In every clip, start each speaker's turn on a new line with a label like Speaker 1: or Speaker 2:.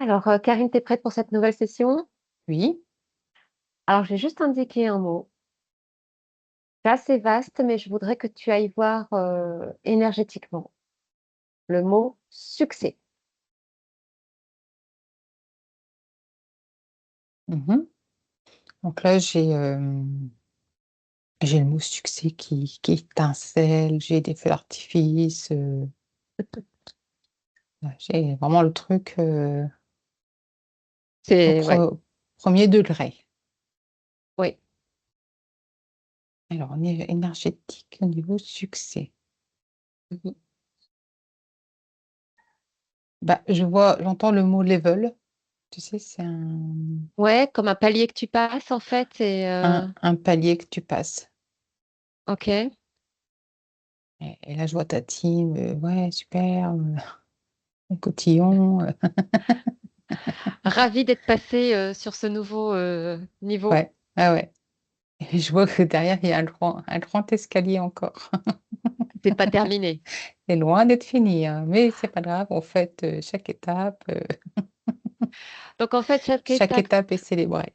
Speaker 1: Alors, Karine, tu es prête pour cette nouvelle session?
Speaker 2: Oui.
Speaker 1: Alors, j'ai juste indiqué un mot. C'est assez vaste, mais je voudrais que tu ailles voir énergétiquement le mot succès.
Speaker 2: Mhm. Donc là, j'ai le mot succès qui étincelle, j'ai des feux d'artifice, j'ai vraiment le truc au
Speaker 1: C'est ouais,
Speaker 2: premier degré.
Speaker 1: oui.
Speaker 2: Alors, on est énergétique au niveau succès.
Speaker 1: Mhm.
Speaker 2: Bah, j'entends le mot level. Tu sais, c'est
Speaker 1: Ouais, comme un palier que tu passes en fait. Et
Speaker 2: un palier que tu passes.
Speaker 1: ok.
Speaker 2: Et là, je vois ta team, ouais, super, un cotillon.
Speaker 1: Ravie d'être passée sur ce nouveau niveau.
Speaker 2: Ouais, ah ouais. Et je vois que derrière, il y a un grand escalier encore.
Speaker 1: C'est pas terminé.
Speaker 2: C'est loin d'être fini, hein, mais c'est pas grave, on fête
Speaker 1: Donc en fait, chaque
Speaker 2: chaque
Speaker 1: étape
Speaker 2: étape est célébrée.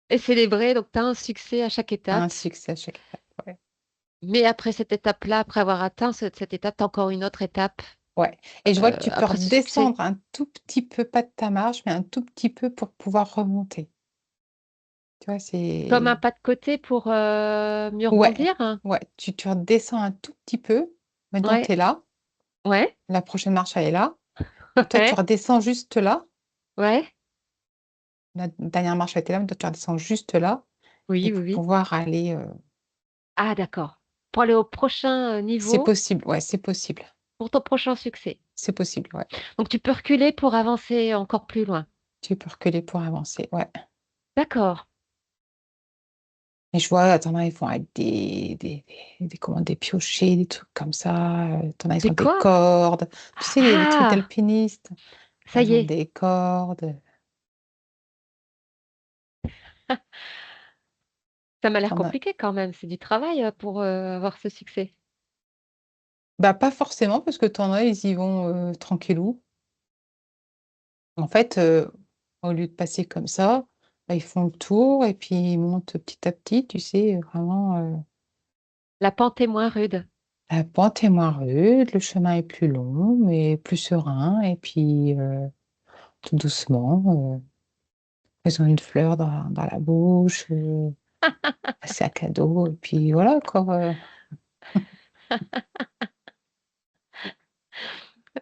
Speaker 1: est célébrée. Donc tu as un succès à chaque
Speaker 2: Un
Speaker 1: étape.
Speaker 2: succès à chaque étape. Ouais.
Speaker 1: Mais après cette étape-là, après avoir atteint cette étape, tu as encore une autre étape
Speaker 2: Ouais. Et je vois que tu peux
Speaker 1: après ce succès.
Speaker 2: redescendre un tout petit peu, pas de ta marche, mais un tout petit peu pour pouvoir remonter. Tu vois,
Speaker 1: Comme
Speaker 2: c'est.
Speaker 1: un pas de côté pour mieux
Speaker 2: Ouais,
Speaker 1: rebondir, hein.
Speaker 2: ouais. Tu redescends un tout petit peu. Maintenant, tu
Speaker 1: Ouais,
Speaker 2: es là.
Speaker 1: ouais,
Speaker 2: La prochaine marche, elle est là. Et toi, tu
Speaker 1: ouais,
Speaker 2: redescends juste là.
Speaker 1: ouais.
Speaker 2: La dernière marche, elle était là, mais toi, tu redescends juste là. Et
Speaker 1: Oui, oui,
Speaker 2: pour
Speaker 1: oui.
Speaker 2: pouvoir aller.
Speaker 1: Ah, d'accord. Pour aller au prochain
Speaker 2: C'est
Speaker 1: niveau,
Speaker 2: possible, ouais, c'est possible.
Speaker 1: pour ton prochain succès.
Speaker 2: C'est possible, ouais.
Speaker 1: Donc, tu peux reculer pour avancer encore plus loin.
Speaker 2: Tu peux reculer pour avancer, ouais.
Speaker 1: D'accord.
Speaker 2: Et je vois, t'en as, ils font avec comment, des piochers, des trucs comme ça. T'en as, ils ont
Speaker 1: Des
Speaker 2: des
Speaker 1: quoi?
Speaker 2: cordes. Tu sais, les trucs
Speaker 1: Ah,
Speaker 2: d'alpinistes.
Speaker 1: ça
Speaker 2: Elles
Speaker 1: y
Speaker 2: ont
Speaker 1: est.
Speaker 2: des cordes.
Speaker 1: Ça m'a l'air
Speaker 2: T'en as...
Speaker 1: compliqué quand même. C'est du travail pour avoir ce succès.
Speaker 2: Bah, pas forcément, parce que t'en as, ils y vont tranquillou. En fait, au lieu de passer comme ça, bah, ils font le tour et puis ils montent petit à petit, tu sais, vraiment.
Speaker 1: La pente est moins rude.
Speaker 2: La pente est moins rude, le chemin est plus long, mais plus serein. Et puis, tout doucement, ils ont une fleur dans la bouche, un sac à dos, et puis voilà, quoi.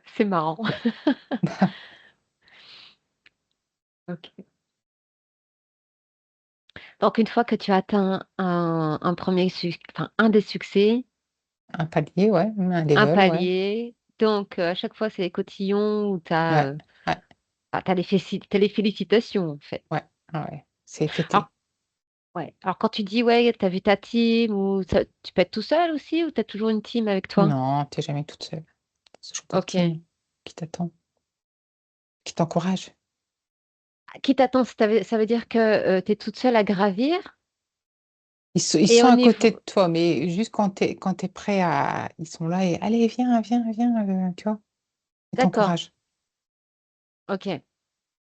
Speaker 1: C'est marrant. Ok. Donc, une fois que tu as atteint un premier enfin, un des succès,
Speaker 2: Un palier, ouais, un
Speaker 1: un
Speaker 2: level, ouais.
Speaker 1: palier. Donc, à chaque fois, c'est les cotillons où tu
Speaker 2: Ouais,
Speaker 1: as,
Speaker 2: ouais,
Speaker 1: t'as les félicitations, en fait.
Speaker 2: ouais, ouais. C'est
Speaker 1: Alors,
Speaker 2: fêté.
Speaker 1: ouais. Alors, quand tu dis, ouais, tu as vu ta team, tu peux être tout seul aussi, ou tu as toujours une team avec toi?
Speaker 2: Non, t'es jamais toute seule. C'est toujours ta
Speaker 1: Ok.
Speaker 2: team qui t'attend, qui t'encourage.
Speaker 1: Qui t'attend, ça veut dire que tu es toute seule à gravir.
Speaker 2: Ils
Speaker 1: Et
Speaker 2: sont
Speaker 1: au
Speaker 2: à côté
Speaker 1: niveau.
Speaker 2: de toi, mais juste quand t'es prêt à. Ils sont là et allez, viens, viens, viens, tu vois. Ils
Speaker 1: D'accord.
Speaker 2: t'encouragent.
Speaker 1: Ok.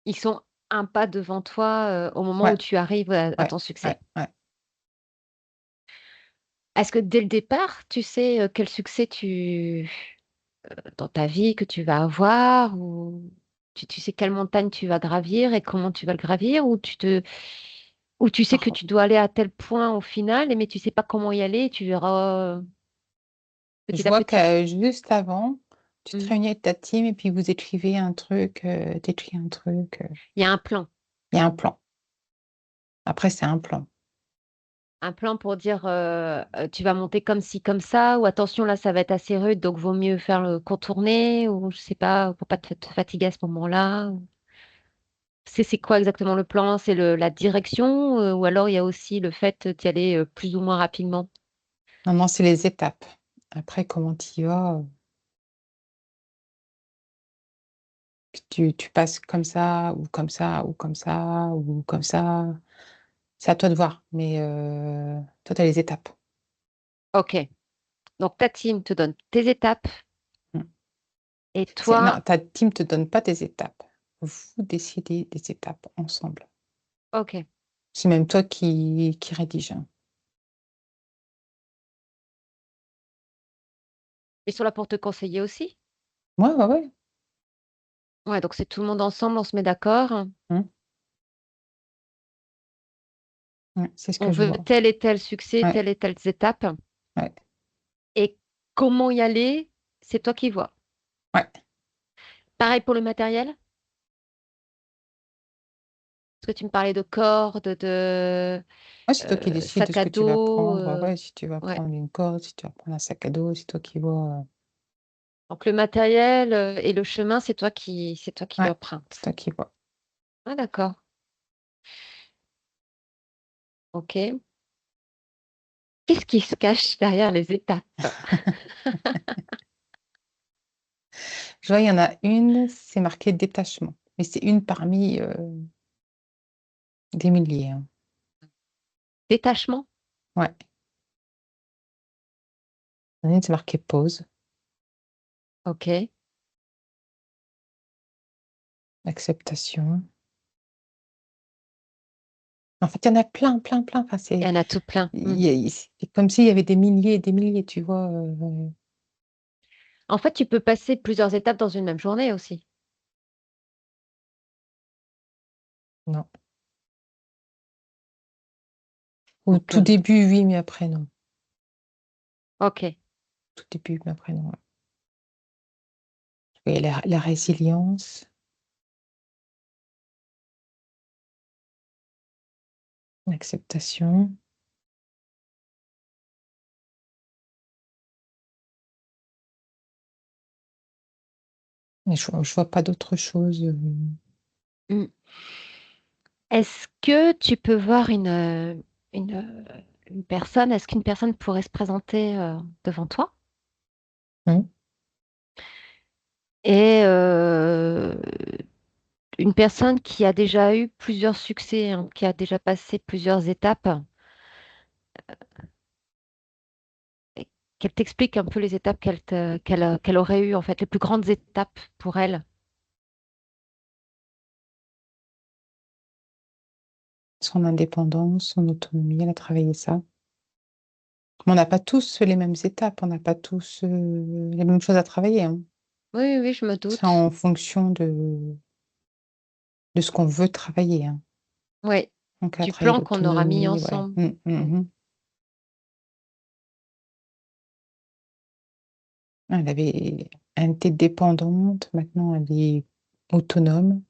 Speaker 1: Ils sont un pas devant toi au moment
Speaker 2: Ouais,
Speaker 1: où tu arrives à
Speaker 2: ouais,
Speaker 1: ton
Speaker 2: ouais,
Speaker 1: succès.
Speaker 2: ouais.
Speaker 1: Est-ce que dès le départ, tu sais quel succès dans ta vie que tu vas avoir ou tu sais quelle montagne tu vas gravir et comment tu vas le gravir ou tu sais que
Speaker 2: Alors,
Speaker 1: tu dois aller à tel point au final mais tu sais pas comment y aller et tu verras
Speaker 2: je
Speaker 1: petit à
Speaker 2: vois
Speaker 1: petit.
Speaker 2: que juste avant, tu te
Speaker 1: Mm.
Speaker 2: réunis avec ta team et puis vous écrivez un truc, t'écris un truc.
Speaker 1: Il y a un plan.
Speaker 2: Il y a un plan. Après, c'est un plan.
Speaker 1: Un plan pour dire tu vas monter comme ci, comme ça, ou attention là ça va être assez rude, donc vaut mieux faire le contourner, ou je sais pas, pour pas te fatiguer à ce moment-là. C'est quoi exactement le plan? C'est la direction ou alors il y a aussi le fait d'y aller plus ou moins rapidement?
Speaker 2: Non, non, c'est les étapes. Après, comment tu y vas? Tu passes comme ça, ou comme ça, ou comme ça, ou comme ça. C'est à toi de voir. Mais toi, tu as les étapes.
Speaker 1: Ok, donc ta team te donne tes étapes
Speaker 2: Mm.
Speaker 1: et toi,
Speaker 2: Non, ta team te donne pas tes étapes. vous décidez des étapes ensemble.
Speaker 1: OK.
Speaker 2: C'est même toi qui rédige, hein.
Speaker 1: Ils sont là pour te conseiller aussi?
Speaker 2: Ouais, ouais, ouais.
Speaker 1: Ouais, donc c'est tout le monde ensemble, on se met d'accord.
Speaker 2: Mmh. Ouais, c'est ce
Speaker 1: On
Speaker 2: que je
Speaker 1: veut
Speaker 2: vois.
Speaker 1: tel et tel succès,
Speaker 2: Ouais,
Speaker 1: telle et telles étapes
Speaker 2: ouais,
Speaker 1: et comment y aller, c'est toi qui vois.
Speaker 2: ouais.
Speaker 1: Pareil pour le matériel? Parce que tu me parlais de corde,
Speaker 2: Ouais, c'est toi qui décides de
Speaker 1: sac
Speaker 2: ce
Speaker 1: à
Speaker 2: que tu vas
Speaker 1: dos,
Speaker 2: prendre. Ouais, si tu vas
Speaker 1: ouais.
Speaker 2: prendre une corde, si tu vas prendre un sac à dos, c'est toi qui vois,
Speaker 1: Donc le matériel, et le chemin, c'est toi qui
Speaker 2: ouais, c'est
Speaker 1: l'empruntes.
Speaker 2: toi qui vois.
Speaker 1: Ah d'accord, OK. Qu'est-ce qui se cache derrière les étapes?
Speaker 2: Je vois, il y en a une, c'est marqué détachement, mais c'est une parmi, des milliers, hein.
Speaker 1: Détachement?
Speaker 2: Ouais. Il y en a une, c'est marqué pause,
Speaker 1: OK.
Speaker 2: acceptation. En fait, il y en a plein, plein, plein. Enfin,
Speaker 1: Il y en a tout plein. Mmh.
Speaker 2: c'est comme s'il y avait des milliers et des milliers, tu vois?
Speaker 1: En fait, tu peux passer plusieurs étapes dans une même journée aussi?
Speaker 2: Non. Au
Speaker 1: Donc
Speaker 2: tout début, oui, mais après non.
Speaker 1: OK.
Speaker 2: Tout début, mais après non, ouais. Et la résilience, l'acceptation. Mais je vois pas d'autre chose,
Speaker 1: Mmh. Est-ce que tu peux voir une personne? Est-ce qu'une personne pourrait se présenter, devant toi
Speaker 2: mmh.
Speaker 1: et une personne qui a déjà eu plusieurs succès, hein, qui a déjà passé plusieurs étapes et qu'elle t'explique un peu les étapes qu'elle aurait eues, en fait, les plus grandes étapes pour elle?
Speaker 2: Son indépendance, son autonomie, elle a travaillé ça. Mais on n'a pas tous les mêmes étapes, on n'a pas tous, les mêmes choses à travailler, hein.
Speaker 1: Oui, oui, oui, je me
Speaker 2: C'est
Speaker 1: doute.
Speaker 2: en fonction de ce qu'on veut travailler, hein.
Speaker 1: Oui,
Speaker 2: Donc elle a
Speaker 1: du
Speaker 2: travaillé
Speaker 1: plan qu'on aura mis
Speaker 2: l'autonomie, ouais.
Speaker 1: ensemble.
Speaker 2: Mmh,
Speaker 1: Mmh.
Speaker 2: mmh mh. Elle était dépendante, maintenant elle est autonome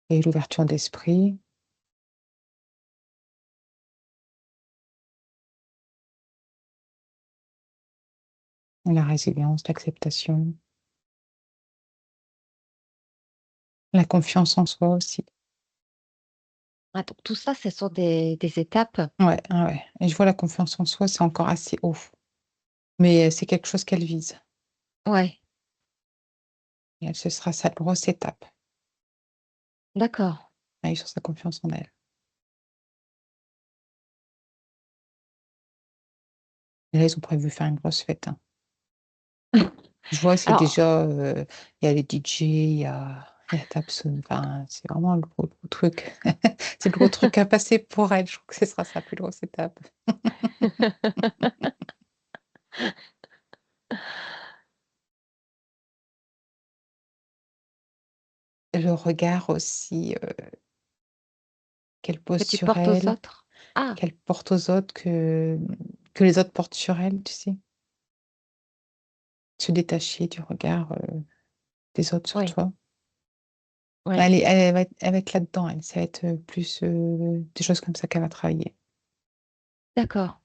Speaker 2: et l'ouverture d'esprit, la résilience, l'acceptation, la confiance en soi aussi.
Speaker 1: Ah donc tout ça, ce sont des étapes?
Speaker 2: Ouais, ouais, ouais, et je vois la confiance en soi, c'est encore assez haut, mais c'est quelque chose qu'elle vise
Speaker 1: Ouais,
Speaker 2: et elle, ce sera sa grosse étape,
Speaker 1: d'accord.
Speaker 2: aller sur sa confiance en elle. Et là, ils ont prévu faire une grosse fête, hein. Je vois, c'est
Speaker 1: Alors,
Speaker 2: déjà, il y a les DJ, il y a Tapsoul, enfin, c'est vraiment le gros truc. C'est le gros truc à passer pour elle. Je trouve que ce sera sa plus grosse étape. Le regard aussi, qu'elle pose
Speaker 1: que tu
Speaker 2: sur
Speaker 1: portes aux
Speaker 2: elle,
Speaker 1: autres? Ah,
Speaker 2: qu'elle porte aux autres, que les autres portent sur elle, tu sais? Se détacher du regard, des autres sur
Speaker 1: oui,
Speaker 2: toi.
Speaker 1: oui,
Speaker 2: Elle va être là-dedans, elle. Ça va être, plus, des choses comme ça qu'elle va travailler.
Speaker 1: d'accord.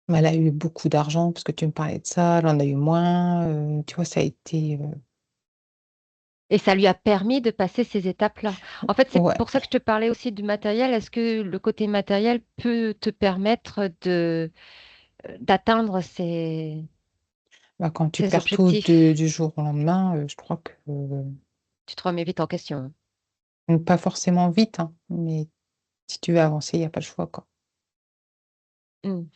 Speaker 2: Mais elle a eu beaucoup d'argent parce que tu me parlais de ça, elle en a eu moins, tu vois? Ça a été,
Speaker 1: Et ça lui a permis de passer ces étapes-là. En fait, c'est
Speaker 2: ouais,
Speaker 1: pour ça que je te parlais aussi du matériel. Est-ce que le côté matériel peut te permettre d'atteindre
Speaker 2: bah, quand tu
Speaker 1: ces
Speaker 2: perds tout
Speaker 1: objectifs?
Speaker 2: du jour au lendemain, je crois que,
Speaker 1: Tu te remets vite en question.
Speaker 2: pas forcément vite, hein, mais si tu veux avancer, il y a pas le choix, quoi.
Speaker 1: Mmh.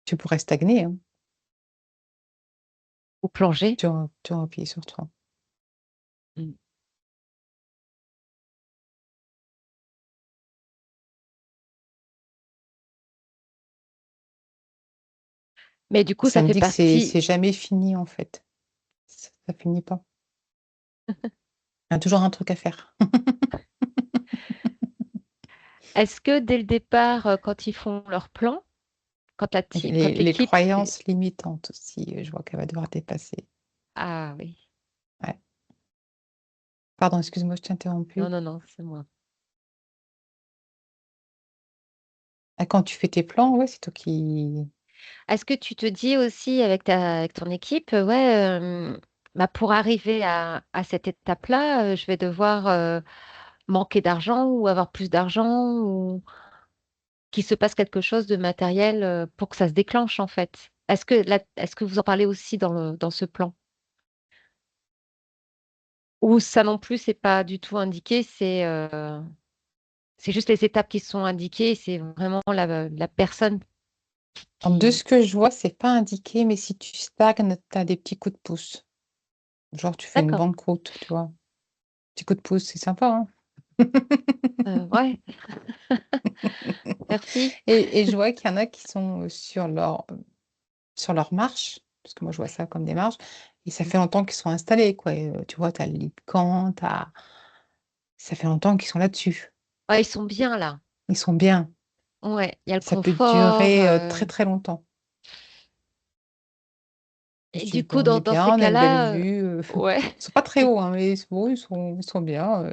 Speaker 2: Tu pourrais stagner, hein.
Speaker 1: Ou plonger.
Speaker 2: tu as appuyé sur 3.
Speaker 1: Mm. Mais du coup,
Speaker 2: Ça
Speaker 1: ça
Speaker 2: me
Speaker 1: fait
Speaker 2: dit que
Speaker 1: partie.
Speaker 2: c'est jamais fini, en fait. Ça finit pas. Il y a toujours un truc à faire.
Speaker 1: Est-ce que dès le départ, quand ils font leur plan, quand la
Speaker 2: Et
Speaker 1: team, quand
Speaker 2: les
Speaker 1: l'équipe fait...
Speaker 2: croyances limitantes aussi, je vois qu'elle va devoir dépasser.
Speaker 1: Ah oui.
Speaker 2: Ouais. Pardon, excuse-moi, je t'ai
Speaker 1: Non,
Speaker 2: interrompu.
Speaker 1: non, non, c'est moi.
Speaker 2: Ah, quand tu fais tes plans, ouais, c'est toi qui...
Speaker 1: Est-ce que tu te dis aussi avec ton équipe, ouais, bah, pour arriver à cette étape-là, je vais devoir manquer d'argent ou avoir plus d'argent ou qu'il se passe quelque chose de matériel pour que ça se déclenche en fait. Est-ce que vous en parlez aussi dans ce plan? Ou ça non plus, c'est pas du tout indiqué, c'est juste les étapes qui sont indiquées, c'est vraiment la personne
Speaker 2: Alors, de
Speaker 1: qui...
Speaker 2: ce que je vois, c'est pas indiqué, mais si tu stagnes, tu as des petits coups de pouce. Genre, tu fais une
Speaker 1: D'accord.
Speaker 2: banqueroute, tu vois. Petit coup de pouce, c'est sympa, hein.
Speaker 1: Ouais, merci.
Speaker 2: Et je vois qu'il y en a qui sont sur leur marche, parce que moi, je vois ça comme des marches, et ça fait longtemps qu'ils sont installés, quoi. Et, tu vois, tu as le lit de camp, ça fait longtemps qu'ils sont là-dessus.
Speaker 1: Ouais, ils sont bien là.
Speaker 2: Ils sont bien.
Speaker 1: Ouais, il y a le
Speaker 2: Ça peut
Speaker 1: confort.
Speaker 2: durer très, très longtemps. Je
Speaker 1: Et
Speaker 2: dis,
Speaker 1: du coup,
Speaker 2: bon, on est
Speaker 1: dans ces
Speaker 2: bien, on a une belle
Speaker 1: cas-là,
Speaker 2: vue.
Speaker 1: ouais,
Speaker 2: Ils sont pas très hauts, hein, mais bon, ils sont bien.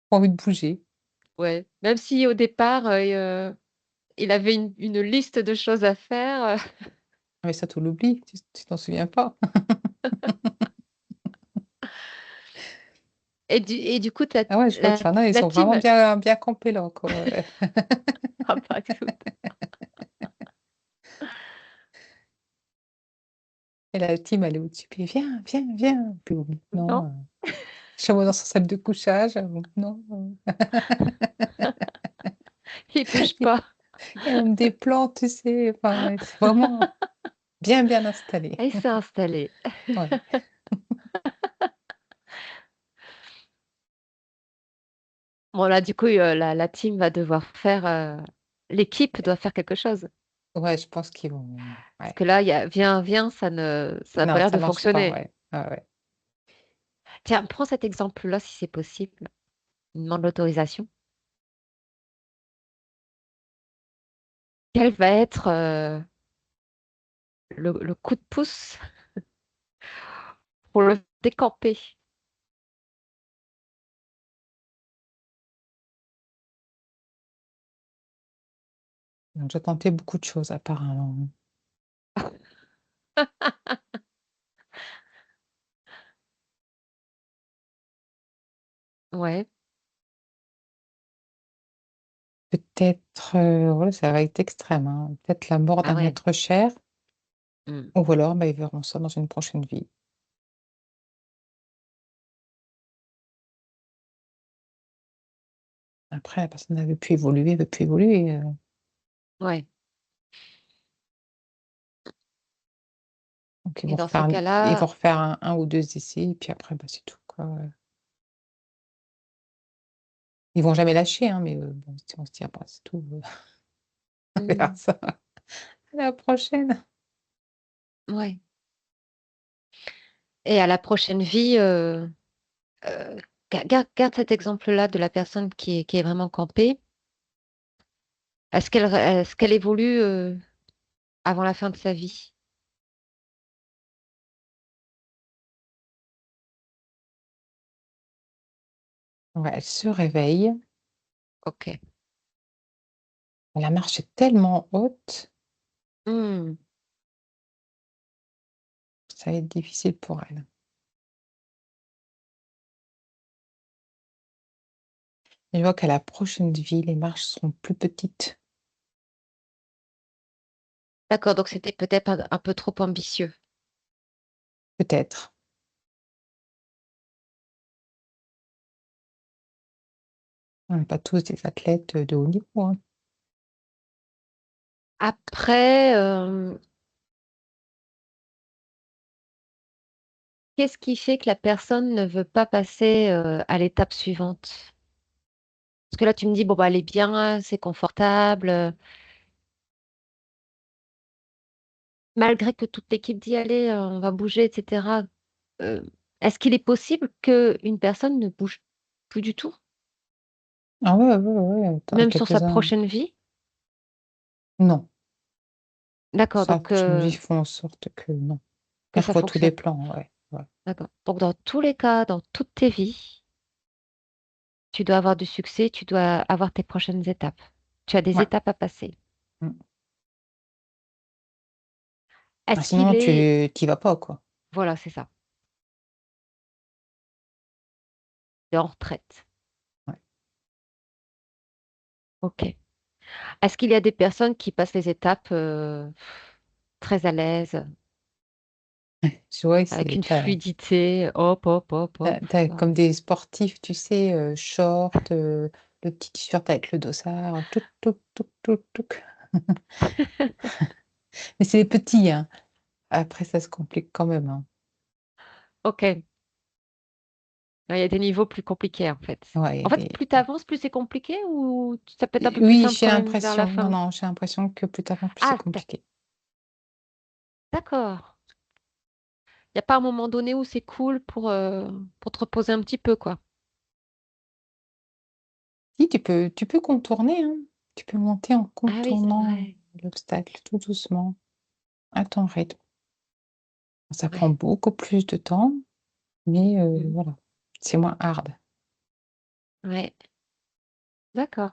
Speaker 2: Pas envie de bouger.
Speaker 1: ouais. Même si au départ, il avait une liste de choses à faire.
Speaker 2: Mais ça, tu l'oublies, tu t'en souviens pas.
Speaker 1: Et du coup,
Speaker 2: Ah ouais, je vois qu'il y en a, ils
Speaker 1: la
Speaker 2: sont vraiment
Speaker 1: team,
Speaker 2: bien, bien campés là, quoi.
Speaker 1: ah, pas tout.
Speaker 2: Et la team, elle est au-dessus. Puis viens, viens, viens. Puis bon, non.
Speaker 1: Non,
Speaker 2: Chameau dans sa salle de couchage. Bon, non.
Speaker 1: il bouge pas.
Speaker 2: Il y a même des plantes, tu sais. Enfin, ouais, c'est vraiment bien, bien installé.
Speaker 1: Et s'est installé.
Speaker 2: Ouais.
Speaker 1: Bon, là, du coup, la team va devoir faire, l'équipe doit faire quelque chose.
Speaker 2: Ouais, je pense qu'ils vont.
Speaker 1: Parce
Speaker 2: Ouais.
Speaker 1: que là, il y a viens, viens, ça n'a pas
Speaker 2: Non,
Speaker 1: l'air
Speaker 2: ça
Speaker 1: de
Speaker 2: marche pas,
Speaker 1: fonctionner.
Speaker 2: ouais. Ah ouais.
Speaker 1: Tiens, prends cet exemple-là si c'est possible. Il demande l'autorisation. Quel va être le coup de pouce pour le décamper?
Speaker 2: Ils ont déjà tenté beaucoup de choses, apparemment.
Speaker 1: Ouais.
Speaker 2: Peut-être, voilà, ça va être extrême, hein. Peut-être la mort
Speaker 1: Ah
Speaker 2: d'un
Speaker 1: ouais.
Speaker 2: être cher,
Speaker 1: Mm.
Speaker 2: ou alors, bah, ils verront ça dans une prochaine vie. Après, la personne ne veut plus évoluer, veut plus évoluer.
Speaker 1: Ouais.
Speaker 2: Donc
Speaker 1: Et dans ce
Speaker 2: ils vont
Speaker 1: cas-là,
Speaker 2: refaire un ou 2 essais, et puis après, bah, c'est tout, quoi. Ils vont jamais lâcher, hein, mais bon, si on se dit: «Ah bah, c'est tout, on verra
Speaker 1: mm,
Speaker 2: ça à la prochaine».
Speaker 1: ouais. Et à la prochaine vie, garde cet exemple-là de la personne qui est vraiment campée. Est-ce qu'elle évolue avant la fin de sa vie?
Speaker 2: Ouais, elle se réveille,
Speaker 1: Ok.
Speaker 2: la marche est tellement haute,
Speaker 1: Hmm,
Speaker 2: ça va être difficile pour elle. Je vois qu'à la prochaine vie, les marches seront plus petites,
Speaker 1: d'accord, donc c'était peut-être un peu trop ambitieux.
Speaker 2: peut-être. On n'est pas tous des athlètes de haut niveau, hein.
Speaker 1: Après, qu'est-ce qui fait que la personne ne veut pas passer à l'étape suivante? Parce que là, tu me dis, bon, bah, elle est bien, c'est confortable, malgré que toute l'équipe dit, allez, on va bouger, etc. euh, Est-ce qu'il est possible qu'une personne ne bouge plus du tout,
Speaker 2: Ah ouais, ouais, ouais,
Speaker 1: même sur sa
Speaker 2: quelques-uns.
Speaker 1: prochaine vie?
Speaker 2: Non,
Speaker 1: D'accord,
Speaker 2: ça,
Speaker 1: donc
Speaker 2: prochaine vie font en sorte que non.
Speaker 1: que
Speaker 2: Elle
Speaker 1: ça
Speaker 2: revoit tous les
Speaker 1: fonctionne.
Speaker 2: plans, ouais. Ouais.
Speaker 1: D'accord. Donc, dans tous les cas, dans toutes tes vies, tu dois avoir du succès, tu dois avoir tes prochaines étapes. Tu as des
Speaker 2: Ouais.
Speaker 1: étapes à passer.
Speaker 2: Mm. Ah,
Speaker 1: Est-ce qu'il
Speaker 2: sinon,
Speaker 1: est...
Speaker 2: tu t'y vas pas, quoi.
Speaker 1: Voilà, c'est ça. Tu es en retraite.
Speaker 2: Ouais.
Speaker 1: OK. Est-ce qu'il y a des personnes qui passent les étapes très à l'aise,
Speaker 2: Je vois,
Speaker 1: avec
Speaker 2: c'est,
Speaker 1: une fluidité, hop, hop, hop, hop.
Speaker 2: t'as comme des sportifs, tu sais, short, le petit t-shirt avec le dossard, touc, touc, touc, touc, touc. Mais c'est les petits, hein. Après, ça se complique quand même, hein.
Speaker 1: OK. Il y a des niveaux plus compliqués, en fait.
Speaker 2: Ouais,
Speaker 1: En fait, plus tu avances, plus c'est compliqué ou ça peut être un peu plus
Speaker 2: oui,
Speaker 1: simple
Speaker 2: j'ai
Speaker 1: quand même vers la
Speaker 2: l'impression. Non,
Speaker 1: fin?
Speaker 2: non, j'ai l'impression que plus t'avances, plus c'est
Speaker 1: Ah,
Speaker 2: compliqué.
Speaker 1: d'accord. Il n'y a pas un moment donné où c'est cool pour te reposer un petit peu, quoi.
Speaker 2: Si, tu peux contourner, hein. Tu peux monter en
Speaker 1: Ah oui, c'est
Speaker 2: contournant
Speaker 1: vrai.
Speaker 2: l'obstacle, tout doucement, à ton rythme. Ça prend
Speaker 1: Ouais.
Speaker 2: beaucoup plus de temps, mais
Speaker 1: Mhm.
Speaker 2: voilà, c'est moins hard.
Speaker 1: Ouais. D'accord.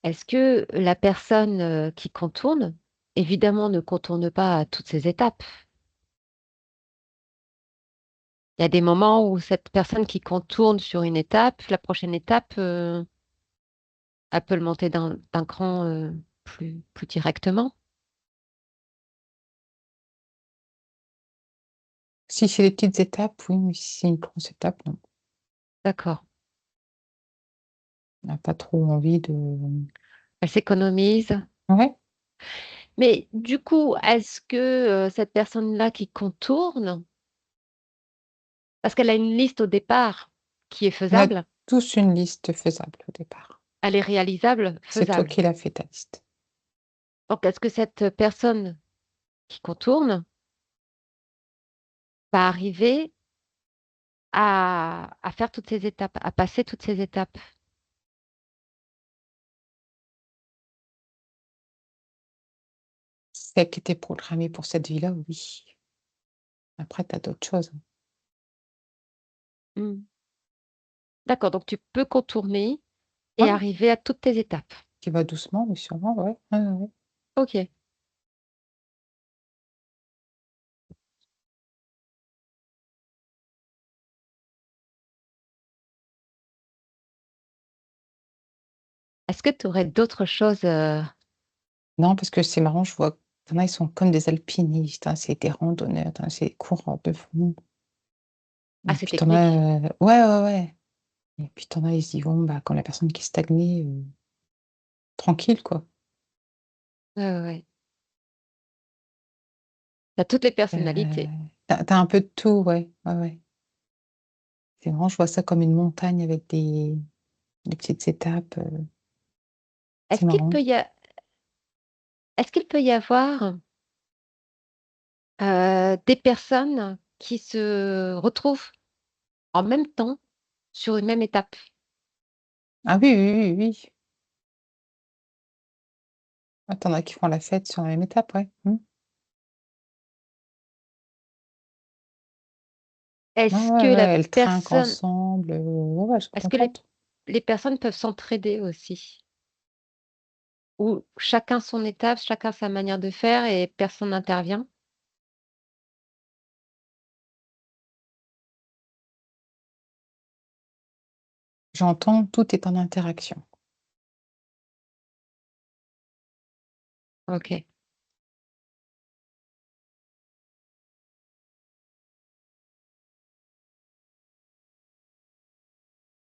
Speaker 1: Est-ce que la personne qui contourne, évidemment, ne contourne pas à toutes ces étapes? Il y a des moments où cette personne qui contourne sur une étape, la prochaine étape, elle peut le monter d'un cran plus directement.
Speaker 2: Si c'est des petites étapes, oui, mais si c'est une grosse étape, non.
Speaker 1: D'accord.
Speaker 2: On n'a pas trop envie de
Speaker 1: Elle s'économise.
Speaker 2: ouais,
Speaker 1: Mais du coup, est-ce que cette personne-là qui contourne, parce qu'elle a une liste au départ qui est
Speaker 2: on a
Speaker 1: faisable,
Speaker 2: tous une liste faisable au départ.
Speaker 1: elle est réalisable,
Speaker 2: C'est toi
Speaker 1: faisable.
Speaker 2: qui l'as fait ta liste.
Speaker 1: Donc, est-ce que cette personne qui contourne va arriver à faire toutes ces étapes, à passer toutes ces étapes?
Speaker 2: Celle qui était programmée pour cette vie-là, oui. Après, tu as d'autres choses, hein.
Speaker 1: Hmm. D'accord, donc tu peux contourner et
Speaker 2: Ouais,
Speaker 1: arriver à toutes tes étapes.
Speaker 2: qui va doucement, mais sûrement, ouais. Ouais, ouais, ouais.
Speaker 1: Ok. Est-ce que tu aurais d'autres choses
Speaker 2: Non, parce que c'est marrant, je vois qu'il y en a, ils sont comme des alpinistes, hein, c'est des randonneurs, tu c'est des coureurs de fond. Et
Speaker 1: assez
Speaker 2: puis tu en as,
Speaker 1: techniques?
Speaker 2: ouais, ouais, ouais. Et puis tu en as, ils y vont, bah, quand la personne qui est stagnée, tranquille, quoi.
Speaker 1: Ouais, ouais, ouais. T'as toutes les personnalités.
Speaker 2: Tu un peu de tout, ouais, ouais, ouais. C'est marrant, je vois ça comme une montagne avec des petites étapes, c'est
Speaker 1: Est-ce qu'il
Speaker 2: marrant.
Speaker 1: peut y a- est-ce qu'il peut y avoir des personnes qui se retrouvent en même temps sur une même étape?
Speaker 2: Ah oui, oui, oui, oui. Ah, tu as qui font la fête sur la même étape, ouais. Mmh. Ouais,
Speaker 1: Est-ce
Speaker 2: ouais,
Speaker 1: que
Speaker 2: ouais,
Speaker 1: la
Speaker 2: elles trinquent
Speaker 1: personne,
Speaker 2: ensemble, ouais, ouais, elles sont
Speaker 1: est-ce que
Speaker 2: contentes.
Speaker 1: les personnes peuvent s'entraider aussi? Ou chacun son étape, chacun sa manière de faire et personne n'intervient?
Speaker 2: J'entends, tout est en interaction.
Speaker 1: Ok.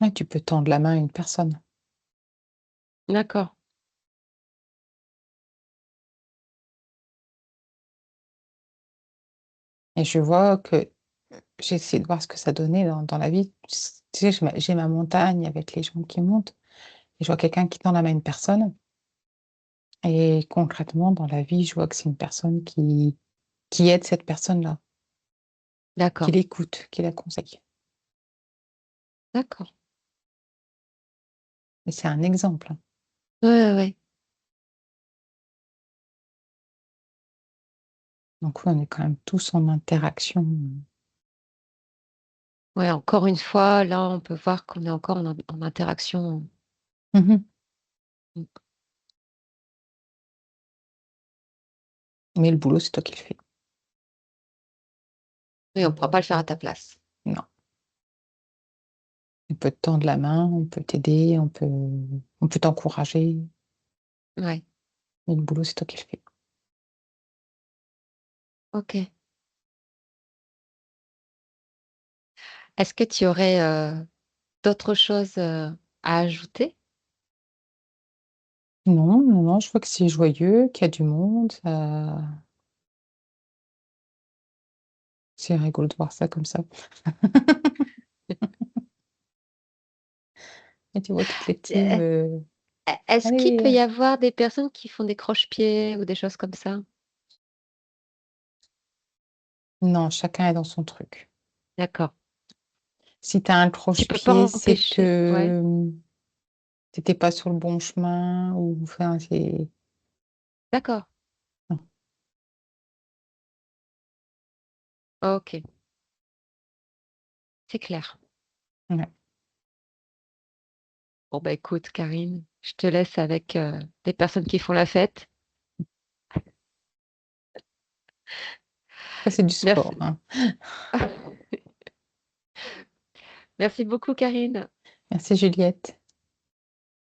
Speaker 2: Ouais, tu peux tendre la main à une personne.
Speaker 1: D'accord.
Speaker 2: Et je vois que j'essaie de voir ce que ça donnait dans la vie. Tu sais, j'ai ma montagne avec les gens qui montent et je vois quelqu'un qui tend la main à une personne et concrètement, dans la vie, je vois que c'est une personne qui aide cette personne-là, qui
Speaker 1: D'accord.
Speaker 2: l'écoute, qui la conseille.
Speaker 1: D'accord.
Speaker 2: Et c'est un exemple, hein.
Speaker 1: Ouais, ouais, ouais.
Speaker 2: Donc oui, on est quand même tous en interaction.
Speaker 1: Ouais, encore une fois, là, on peut voir qu'on est encore en interaction.
Speaker 2: Mmh. Mais le boulot, c'est toi qui le fais.
Speaker 1: Et on ne pourra pas le faire à ta place.
Speaker 2: Non. On peut te tendre la main, on peut t'aider, on peut t'encourager,
Speaker 1: Ouais.
Speaker 2: mais le boulot, c'est toi qui le fais.
Speaker 1: Ok. Est-ce que tu aurais d'autres choses à ajouter?
Speaker 2: Non, non, non, je vois que c'est joyeux, qu'il y a du monde, c'est rigolo de voir ça comme ça. Et tu vois toutes les teams,
Speaker 1: Euh, Est-ce qu'il
Speaker 2: allez,
Speaker 1: peut y avoir des personnes qui font des croche-pieds ou des choses comme ça?
Speaker 2: non, chacun est dans son truc.
Speaker 1: D'accord.
Speaker 2: Si tu as un
Speaker 1: Tu peux pas
Speaker 2: croche-pied, c'est
Speaker 1: empêcher. Ouais.
Speaker 2: que, tu pas sur le bon chemin ou enfin, c'est
Speaker 1: D'accord.
Speaker 2: non,
Speaker 1: Ok. C'est clair.
Speaker 2: ouais.
Speaker 1: Bon, bah écoute, Karine, je te laisse avec les personnes qui font la fête.
Speaker 2: Ça, c'est du sport,
Speaker 1: Merci.
Speaker 2: hein.
Speaker 1: Merci beaucoup, Karine.
Speaker 2: Merci Juliette.